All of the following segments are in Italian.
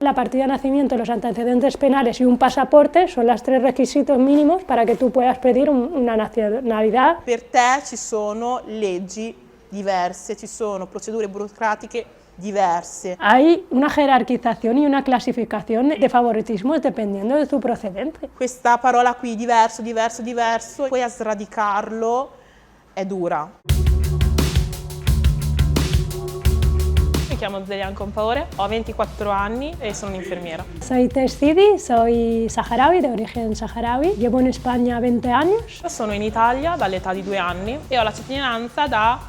La partida de nacimiento, los antecedentes penales y un pasaporte son los 3 requisitos mínimos para que tú puedas pedir una nacionalidad. Per te ci sono leggi diverse, ci sono procedure burocratiche diverse. Hay una jerarquización y una clasificación de favoritismos dependiendo de tu procedente. Questa parola qui, diverso, diverso, diverso, poi a sradicarlo è dura. Mi chiamo Zelian Compaore, ho 24 anni e sono un'infermiera. Soy Tessidi, soy saharaui, de origen saharaui. Llevo en España 20 años. Sono in Italia dall'età di 2 anni e ho la cittadinanza da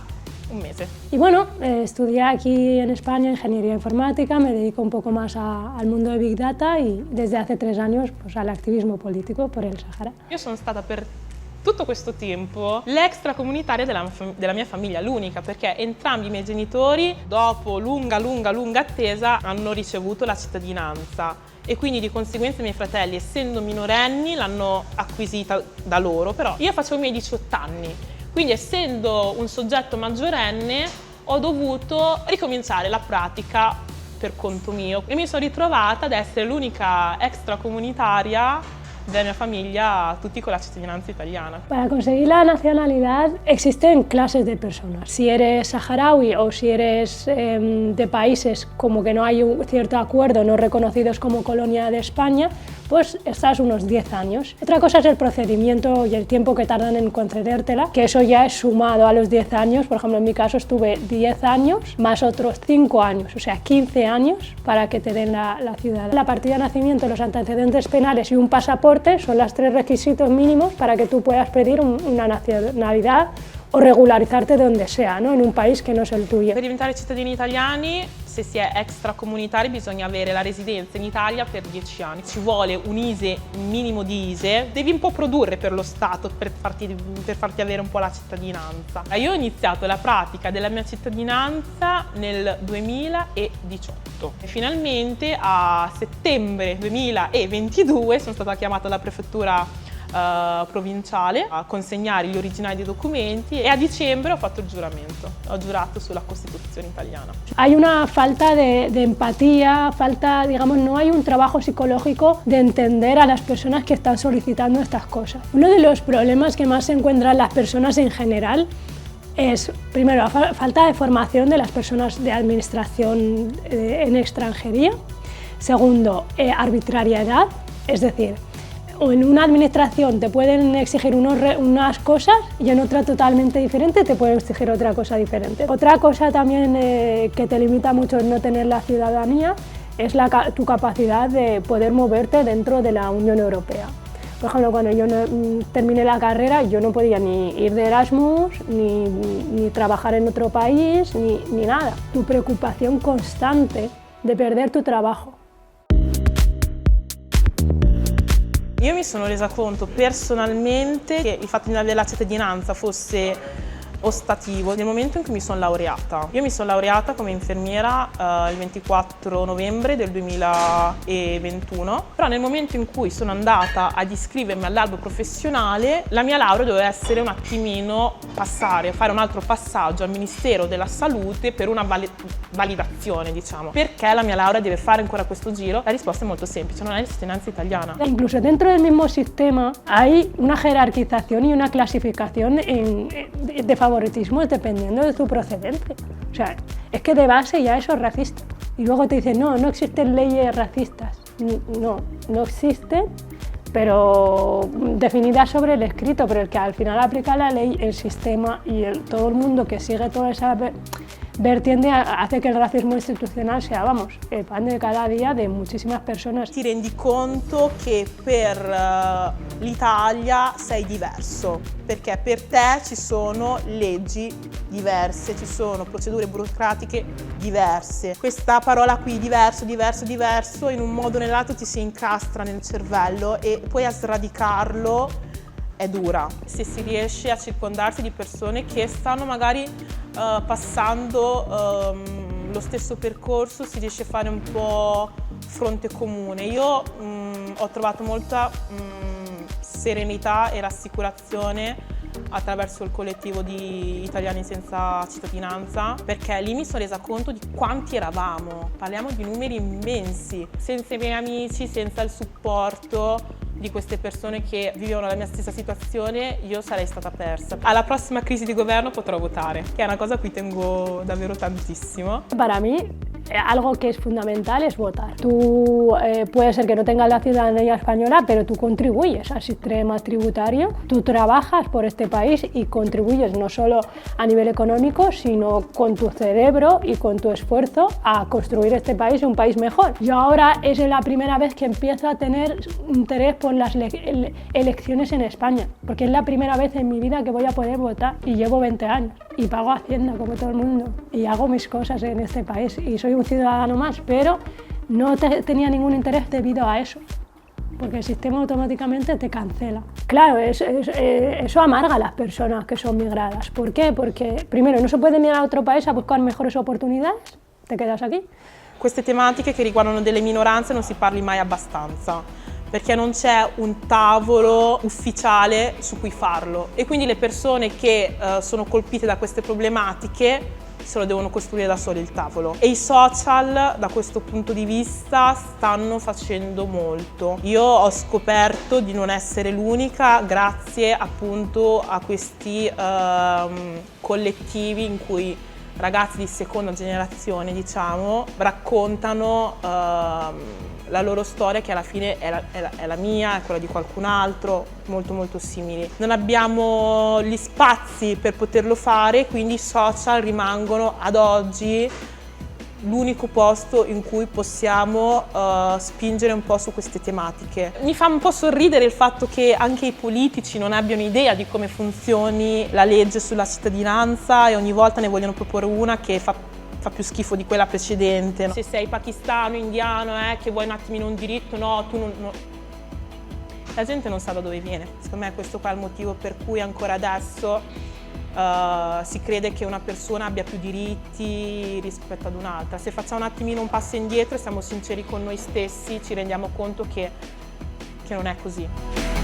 un mese. Y bueno, estudié aquí en España ingeniería informática, me dedico un poco más al mundo de Big Data y desde hace 3 años pues, al activismo politico por el Sahara. Io sono stata per tutto questo tempo l'extracomunitaria della mia famiglia, l'unica, perché entrambi i miei genitori, dopo lunga attesa, hanno ricevuto la cittadinanza e quindi di conseguenza i miei fratelli, essendo minorenni, l'hanno acquisita da loro, però io facevo i miei 18 anni, quindi essendo un soggetto maggiorenne ho dovuto ricominciare la pratica per conto mio e mi sono ritrovata ad essere l'unica extracomunitaria della mia famiglia, tutti con la cittadinanza italiana. Para conseguir la nacionalidad existen clases de personas. Si eres saharaui o si eres de países como que no hay un cierto acuerdo, no reconocidos como colonia de España, pues estás unos 10 años. Otra cosa es el procedimiento y el tiempo que tardan en concedértela, que eso ya es sumado a los 10 años. Por ejemplo, en mi caso estuve 10 años más otros 5 años, o sea, 15 años para que te den la ciudadanía. La partida de nacimiento, los antecedentes penales y un pasaporte son los 3 requisitos mínimos para que tú puedas pedir una nacionalidad o regolarizzarti donde sea, no? In un paese che non è il tuo. Per diventare cittadini italiani, se si è extracomunitari, bisogna avere la residenza in Italia per 10 anni. Ci vuole un ISEE, un minimo di ISEE, devi un po' produrre per lo Stato per farti avere un po' la cittadinanza. Io ho iniziato la pratica della mia cittadinanza nel 2018 e finalmente a settembre 2022 sono stata chiamata alla prefettura provinciale a consegnare gli originali dei documenti e a dicembre ho fatto il giuramento, ho giurato sulla Costituzione italiana. Hay una falta de empatía, digamos, no hay un trabajo psicológico de entender a las personas que están solicitando estas cosas. Uno de los problemas que más se encuentran las personas en general es, primero, la falta de formación de las personas de administración en extranjería. Segundo, arbitrariedad, es decir, en una administración te pueden exigir unas cosas y en otra totalmente diferente te pueden exigir otra cosa diferente. Otra cosa también que te limita mucho en no tener la ciudadanía es tu capacidad de poder moverte dentro de la Unión Europea. Por ejemplo, cuando yo terminé la carrera, yo no podía ni ir de Erasmus, ni trabajar en otro país, ni nada. Tu preocupación constante de perder tu trabajo. Io mi sono resa conto personalmente che il fatto di non avere la cittadinanza fosse ostativo nel momento in cui mi sono laureata. Io mi sono laureata come infermiera il 24 novembre del 2021, però nel momento in cui sono andata ad iscrivermi all'albo professionale, la mia laurea doveva essere un attimino fare un altro passaggio al Ministero della Salute per una validazione, diciamo. Perché la mia laurea deve fare ancora questo giro? La risposta è molto semplice, non è la cittadinanza italiana. Incluso dentro del mismo sistema hay una jerarquización y una clasificación de favoritismos dependiendo de tu procedente. O sea, es que de base ya eso es racista. Y luego te dicen, no existen leyes racistas. No existen, pero definidas sobre el escrito, pero el que al final aplica la ley, el sistema y todo el mundo que sigue toda esa vertiente hace que il razzismo istituzionale sia, il pane di cada dia di moltissime persone. Ti rendi conto che per l'Italia sei diverso, perché per te ci sono leggi diverse, ci sono procedure burocratiche diverse. Questa parola qui, diverso, diverso, diverso, in un modo o nell'altro ti si incastra nel cervello e poi a sradicarlo è dura. Se si riesce a circondarsi di persone che stanno magari passando lo stesso percorso, si riesce a fare un po' fronte comune. Io ho trovato molta serenità e rassicurazione attraverso il collettivo di Italiani Senza Cittadinanza, perché lì mi sono resa conto di quanti eravamo. Parliamo di numeri immensi. Senza i miei amici, senza il supporto di queste persone che vivevano la mia stessa situazione, io sarei stata persa. Alla prossima crisi di governo potrò votare, che è una cosa a cui tengo davvero tantissimo. Para mí, algo que es fundamental es votar. Tú puede ser que no tengas la ciudadanía española, pero tú contribuyes al sistema tributario, tú trabajas por este país y contribuyes no solo a nivel económico, sino con tu cerebro y con tu esfuerzo a construir este país un país mejor. Yo ahora es la primera vez que empiezo a tener interés por las elecciones en España, porque es la primera vez en mi vida que voy a poder votar y llevo 20 años y pago Hacienda como todo el mundo y hago mis cosas en este país y soy un ciudadano más, pero no tenía ningún interés debido a eso, porque el sistema automáticamente te cancela. Claro, eso amarga a las personas que son migradas. ¿Por qué? Porque primero no se puede migrar a otro país a buscar mejores oportunidades, te quedas aquí. Queste tematiche che riguardano delle minoranze non si parli mai abbastanza, perché non c'è un tavolo ufficiale su cui farlo e quindi le persone che sono colpite da queste problematiche se lo devono costruire da soli il tavolo. E i social da questo punto di vista stanno facendo molto. Io ho scoperto di non essere l'unica grazie appunto a questi collettivi in cui ragazzi di seconda generazione, diciamo, raccontano la loro storia, che alla fine è la mia, è quella di qualcun altro, molto molto simili. Non abbiamo gli spazi per poterlo fare, quindi i social rimangono ad oggi l'unico posto in cui possiamo spingere un po' su queste tematiche. Mi fa un po' sorridere il fatto che anche i politici non abbiano idea di come funzioni la legge sulla cittadinanza e ogni volta ne vogliono proporre una che fa più schifo di quella precedente. Se sei pakistano, indiano, che vuoi un attimino un diritto, no, tu non. La gente non sa da dove viene. Secondo me questo qua è il motivo per cui ancora adesso si crede che una persona abbia più diritti rispetto ad un'altra. Se facciamo un attimino un passo indietro e siamo sinceri con noi stessi, ci rendiamo conto che non è così.